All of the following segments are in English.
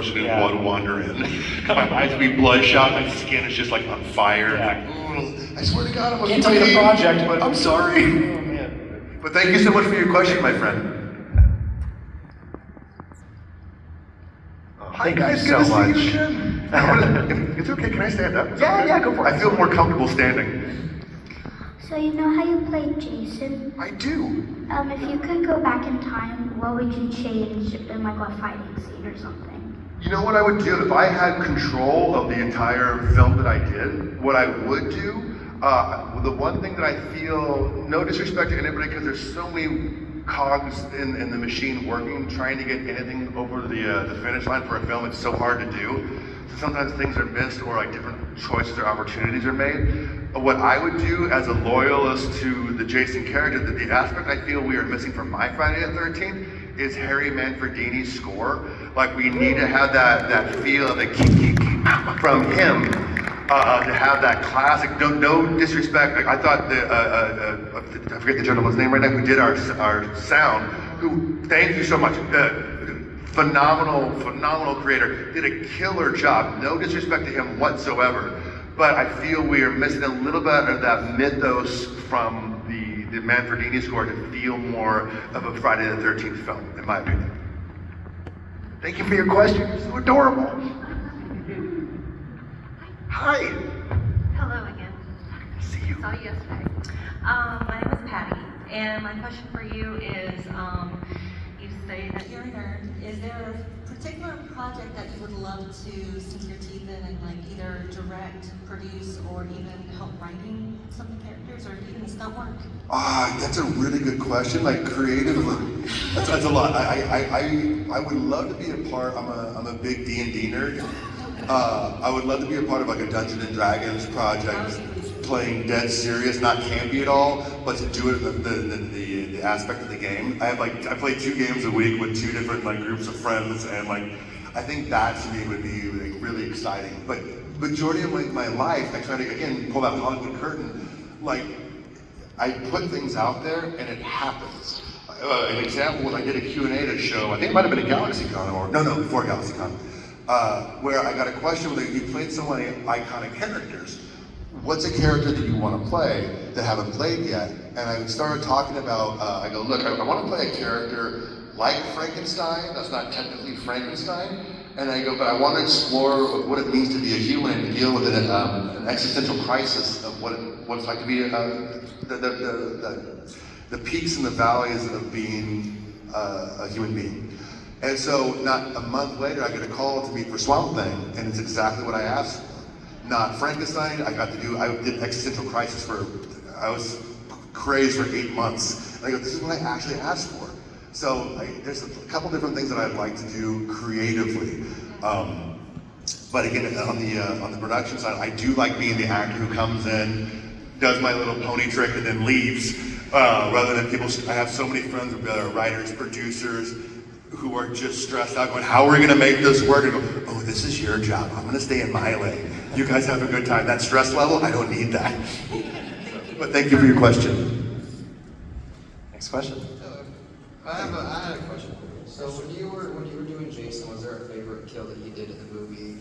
person in blood wander in. My eyes would be bloodshot, my skin is just like on fire. Yeah. Like, I swear to God, I'm Can't tell you the project, but I'm sorry. Oh, man. But thank you so much for your question, my friend. Hi Thank guys, you good so to see much. you again. It's okay, can I stand up? Is that okay? Yeah, go for it. I feel more comfortable standing. So you know how you played Jason? I do. If you could go back in time, what would you change in like a fighting scene or something? You know what I would do if I had control of the entire film that I did? What I would do, the one thing that I feel, no disrespect to anybody, because there's so many cogs in the machine working, trying to get anything over the finish line for a film, it's so hard to do. So sometimes things are missed or like different choices or opportunities are made. What I would do as a loyalist to the Jason character, the aspect I feel we are missing from my Friday the 13th is Harry Manfredini's score. Like we need to have that feel of the keep from him to have that classic. No disrespect. Like I thought I forget the gentleman's name right now who did our sound. Who thank you so much. Phenomenal creator. Did a killer job. No disrespect to him whatsoever. But I feel we are missing a little bit of that mythos from the Manfredini score to feel more of a Friday the 13th film, in my opinion. Thank you for your question. You're so adorable. Hi. Hello again. Good to see you. Saw you yesterday. My name is Patty, and my question for you is, you say that you're a nerd. Is there a particular project that you would love to sink your teeth in and like either direct, produce, or even help writing some of the characters, or even stunt work? That's a really good question. Like creatively, that's a lot. I would love to be a part. I'm a big D&D nerd. I would love to be a part of like a Dungeons and Dragons project, playing dead serious, not campy at all, but to do it the aspect of the game. I play 2 games a week with 2 different like groups of friends, and like I think that to me would be like really exciting. But majority of my life, I try to again pull that Hollywood curtain. Like I put things out there and it happens. An example was I did a Q&A at a show. I think it might have been a GalaxyCon or no, before GalaxyCon, where I got a question where you played so many iconic characters. What's a character that you want to play that haven't played yet? And I started talking about, I go, look, I want to play a character like Frankenstein, that's not technically Frankenstein, and I go, but I want to explore what it means to be a human and deal with an existential crisis of what it's like to be the peaks and the valleys of being a human being. And so not a month later, I get a call to meet for Swamp Thing, and it's exactly what I asked for. Not Frankenstein, I did existential crisis I was crazed for 8 months. And I go, this is what I actually asked for. So there's a couple different things that I'd like to do creatively. But again, on the production side, I do like being the actor who comes in, does my little pony trick and then leaves, rather than people. I have so many friends who are writers, producers, who are just stressed out going, how are we gonna make this work? And go, oh, this is your job. I'm gonna stay in my lane. You guys have a good time. That stress level, I don't need that. But thank you for your question. Next question. I had a question for you. So when you were doing Jason, was there a favorite kill that you did in the movie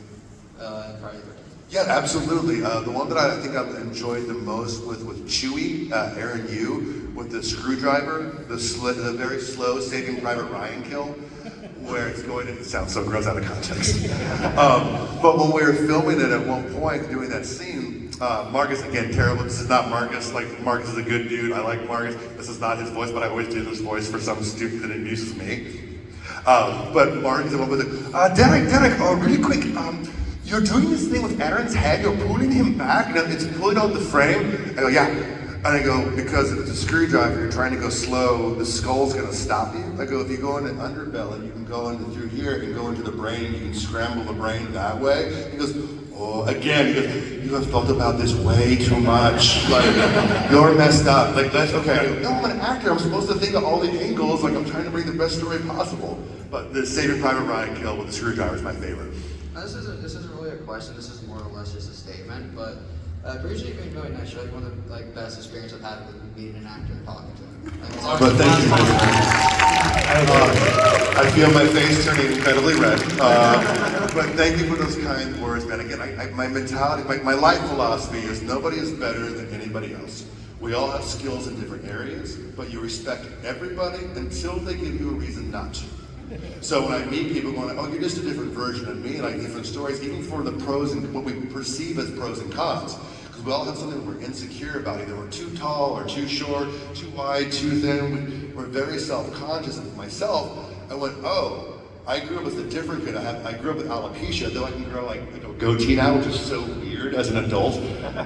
Friday the 13th? Yeah, absolutely. The one that I think I've enjoyed the most with Chewie, Aaron Yu, with the screwdriver, the very slow Saving Private Ryan kill, where it's going to, it sounds so gross out of context. But when we were filming it at one point, doing that scene, Marcus, again, terrible, this is not Marcus, like Marcus is a good dude, I like Marcus, this is not his voice, but I always do this voice for some stupid that amuses me. But Marcus, what was it? Derek, really quick, you're doing this thing with Aaron's head, you're pulling him back, and it's pulling out the frame. I go, yeah. And I go, because it's a screwdriver, you're trying to go slow, the skull's gonna stop you. I go, if you go into underbelly, you can go into through here and go into the brain, you can scramble the brain that way. He goes, oh, again, he goes, you have thought about this way too much. Like, you're messed up. Like, that's okay. I go, no, I'm an actor, I'm supposed to think of all the angles, like I'm trying to bring the best story possible. But the Saving Private Ryan kill with the screwdriver is my favorite. This isn't really a question, this is more or less just a statement, but I appreciate you being really nice. You're like one of the best experiences I've had with meeting an actor and talking to him. But thank you. I feel my face turning incredibly red. But thank you for those kind words, man. Again, my mentality, my life philosophy is nobody is better than anybody else. We all have skills in different areas, but you respect everybody until they give you a reason not to. So when I meet people going, oh, you're just a different version of me, like different stories, even for the pros and what we perceive as pros and cons. Because we all have something we're insecure about. Either we're too tall or too short, too wide, too thin. We're very self-conscious. And myself, I went, oh, I grew up as a different kid. I grew up with alopecia, though I can grow like a goatee now, which is so weird as an adult.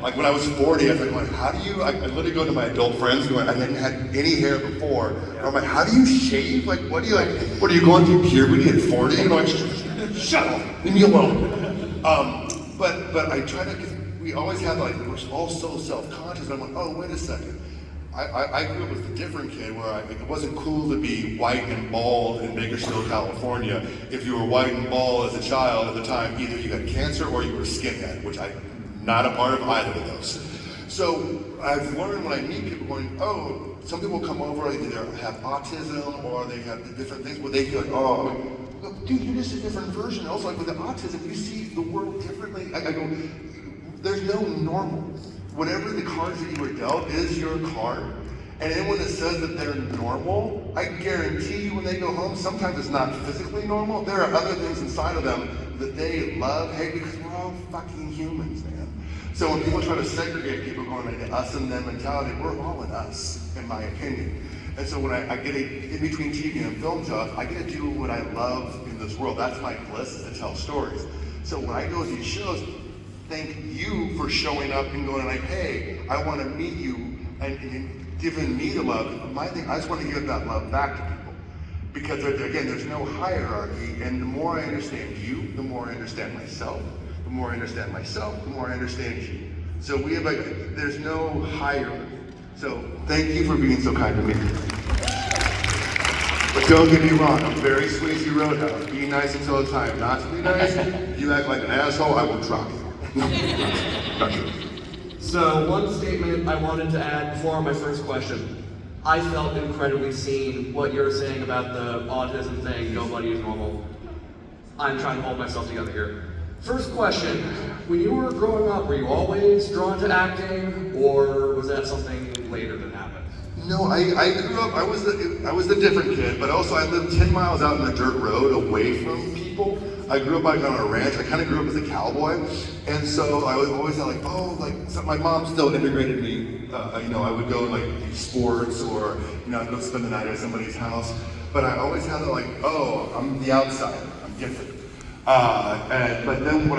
Like when I was 40, I was like, how do you, I literally go to my adult friends going, I hadn't had any hair before. And I'm like, how do you shave? Like, what are you going through puberty at 40? And I'm like, shut up, leave me alone. But I try to, cause we always have like, we're all so self-conscious. I'm like, oh, wait a second. I grew up as a different kid where it wasn't cool to be white and bald in Bakersfield, California. If you were white and bald as a child at the time, either you had cancer or you were skinhead, which I'm not a part of either of those. So I've learned when I meet people going, oh, some people come over, they either have autism or they have the different things where they feel like, oh, look, dude, you're just a different version. Also, like with the autism, you see the world differently. I go, there's no normal. Whatever the cards that you were dealt is your card. And anyone that says that they're normal, I guarantee you when they go home, sometimes it's not physically normal. There are other things inside of them that they love, hate, because we're all fucking humans, man. So when people try to segregate people going into us and them mentality, we're all in us, in my opinion. And so when I get in between TV and film jobs, I get to do what I love in this world. That's my bliss, is to tell stories. So when I go to these shows, thank you for showing up and going like, hey, I want to meet you and giving me the love. My thing, I just want to give that love back to people. Because again, there's no hierarchy, and the more I understand you, the more I understand myself. The more I understand myself, the more I understand you. So we have there's no hierarchy. So thank you for being so kind to me. But don't get me wrong, I'm very Swayze Roadhouse. Be nice until it's time not to be nice. You act like an asshole, I will drop you. Not true. So one statement I wanted to add before my first question. I felt incredibly seen. What you're saying about the autism thing, nobody is normal. I'm trying to hold myself together here. First question, when you were growing up, were you always drawn to acting, or was that something later that happened? No, I grew up, I was the different kid, but also I lived 10 miles out in the dirt road away from people. I grew up on a ranch. I kind of grew up as a cowboy, and so I was always like, oh, like so my mom still integrated me. I would go like do sports, or I'd go spend the night at somebody's house. But I always had like, oh, I'm the outsider. I'm gifted. But then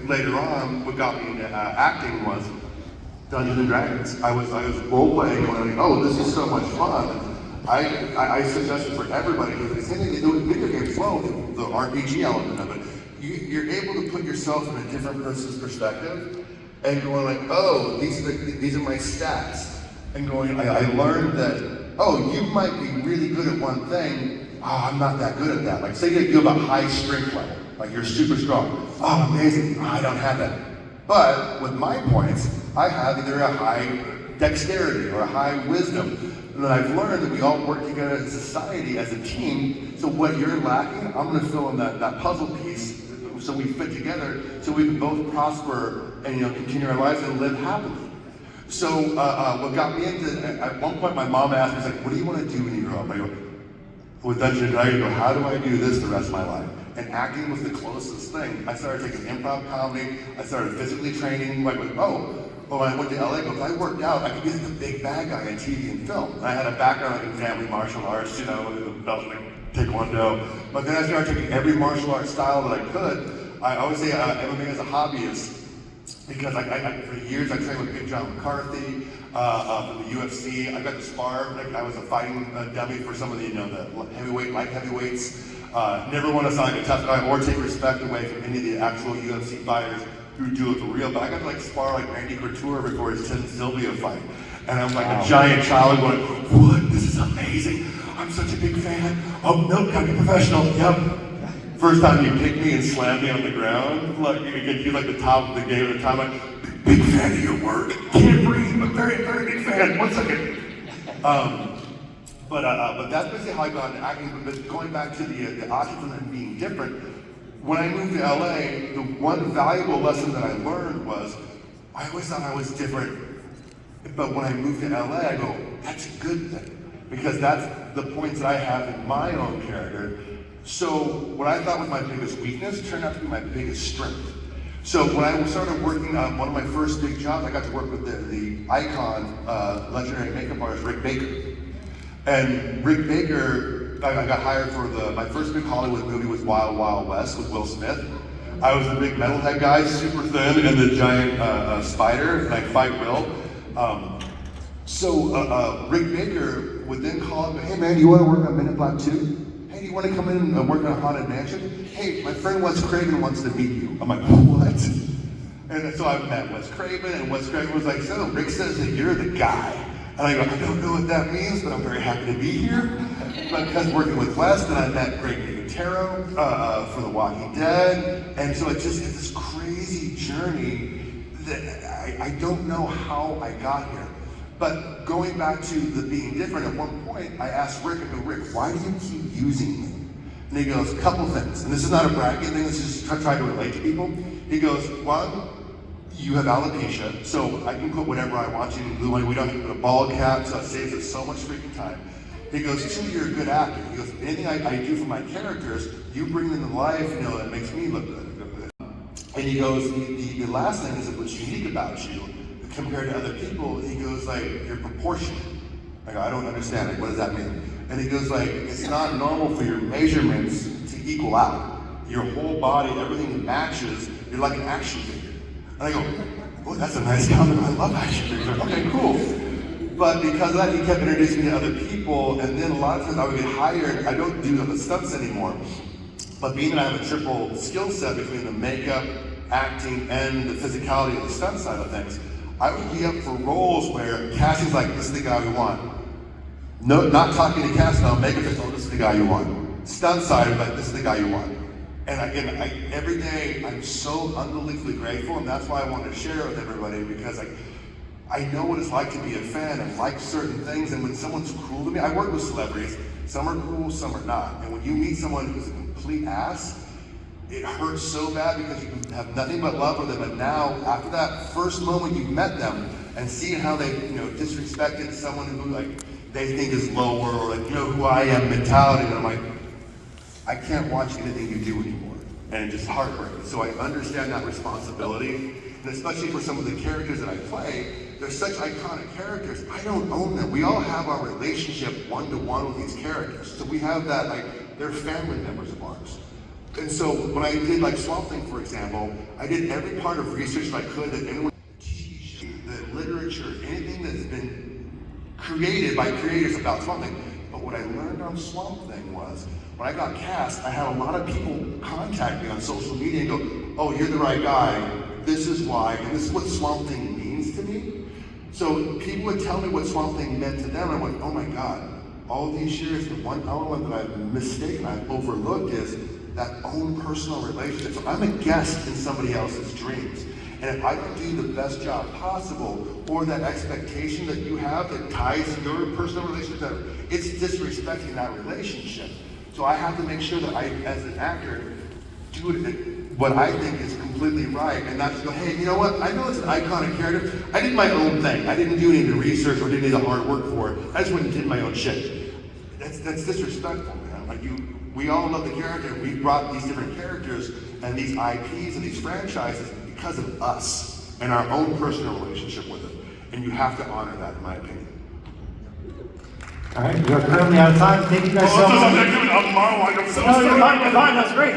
later on, what got me into acting was Dungeons and Dragons. I was role playing, going like, oh, this is so much fun. I suggest it for everybody, because the same thing they do with video games as well, the RPG element of it. You're able to put yourself in a different person's perspective and going like, oh, these are my stats. And going, I learned that, oh, you might be really good at one thing, oh, I'm not that good at that. Like say you have a high strength level, like you're super strong. Oh, amazing, oh, I don't have that. But with my points, I have either a high dexterity or a high wisdom. And then I've learned that we all work together as a society, as a team. So what you're lacking, I'm going to fill in that puzzle piece so we fit together, so we can both prosper and continue our lives and live happily. So what got me into, at one point my mom asked me, she's like, what do you want to do when you grow up? I go, with Dungeons and Dragons, I go, how do I do this the rest of my life? And acting was the closest thing. I started taking improv comedy, I started physically training, like, when I went to LA, if I worked out, I could be like the big bad guy in TV and film. And I had a background in family martial arts, belts like Taekwondo. But then I started taking every martial arts style that I could. I always say MMA as a hobbyist, because for years I trained with Big John McCarthy from the UFC. I got to spar, like I was a fighting dummy for some of the heavyweight, light heavyweights. Never want to sound like a tough guy or take respect away from any of the actual UFC fighters who do it for real, but I got to spar like Randy Couture before his Tim Sylvia fight. And I'm like a giant child going, what? This is amazing. I'm such a big fan. Oh, no, gotta be professional. Yep. First time you picked me and slammed me on the ground, like you're like the top of the game at the time, like, big fan of your work. Can't breathe, but very, very big fan. 1 second. But that's basically how I got into acting. But going back to the autism and being different, when I moved to LA, the one valuable lesson that I learned was I always thought I was different. But when I moved to LA, I go, that's a good thing. Because that's the points that I have in my own character. So what I thought was my biggest weakness turned out to be my biggest strength. So when I started working on one of my first big jobs, I got to work with the icon, legendary makeup artist, Rick Baker. And Rick Baker, I got hired for my first big Hollywood movie was Wild Wild West with Will Smith. I was a big metalhead guy, super thin, and the giant spider, and I fight Will. So Rick Baker would then call up, hey man, do you want to work on Men in Black 2? Hey, do you want to come in and work on a Haunted Mansion? Hey, my friend Wes Craven wants to meet you. I'm like, what? And so I met Wes Craven, and Wes Craven was like, so Rick says that you're the guy. And I go, I don't know what that means, but I'm very happy to be here. But because working with Wes, then I met Greg Nicotero for The Walking Dead. And so it's just this crazy journey that I don't know how I got here. But going back to the being different, at one point I asked Rick, I go, Rick, why do you keep using me? And he goes, a couple things. And this is not a bragging thing, this is just trying to relate to people. He goes, one, you have alopecia, so I can put whatever I want you to glue on. We don't have to put a ball cap, so it saves us so much freaking time. He goes, two, you're a good actor. He goes, anything I do for my characters, you bring them to life, that makes me look good. And he goes, the last thing is what's unique about you compared to other people. He goes like, you're proportionate. I go, I don't understand it. What does that mean? And he goes like, it's not normal for your measurements to equal out. Your whole body, everything matches. You're like an action figure. And I go, oh, that's a nice compliment. I love action figures. Okay, cool. But because of that, he kept introducing me to other people, and then a lot of times I would get hired. I don't do the stunts anymore. But being that I have a triple skill set between the makeup, acting, and the physicality of the stunt side of things, I would be up for roles where casting's like, this is the guy we want. No, not talking to casting, I'll make it this is the guy you want. Stunt side, like, this is the guy you want. And again, every day I'm so unbelievably grateful, and that's why I wanted to share it with everybody, because I know what it's like to be a fan and like certain things, and when someone's cruel to me, I work with celebrities, some are cool, some are not. And when you meet someone who's a complete ass, it hurts so bad because you have nothing but love for them. And now, after that first moment you met them and seeing how they, disrespected someone who they think is lower, or who I am mentality, and I'm like, I can't watch anything you do anymore. And it just heartbreaks. So I understand that responsibility, and especially for some of the characters that I play, they're such iconic characters. I don't own them. We all have our relationship one-to-one with these characters. So we have that, they're family members of ours. And so when I did Swamp Thing, for example, I did every part of research that I could, that anyone, the literature, anything that's been created by creators about Swamp Thing. But what I learned on Swamp Thing was, when I got cast, I had a lot of people contact me on social media and go, oh, you're the right guy, this is why, and this is what Swamp Thing means to me. So people would tell me what Swamp Thing meant to them, and I went, oh my God, all these years, the one element that I've mistaken, I've overlooked is that own personal relationship. So I'm a guest in somebody else's dreams. And if I don't do the best job possible, or that expectation that you have that ties your personal relationship, it's disrespecting that relationship. So I have to make sure that I, as an actor, do what I think is completely right, and not just go, hey, you know what? I know it's an iconic character. I did my own thing. I didn't do any of the research or did any of the hard work for it. I just went and did my own shit. That's disrespectful, man. We all love the character. We brought these different characters and these IPs and these franchises because of us and our own personal relationship with it. And you have to honor that, in my opinion. All right, we are currently out of time. Thank you guys so much. I'm Marlon. I'm so No, sorry. you're fine. That's great.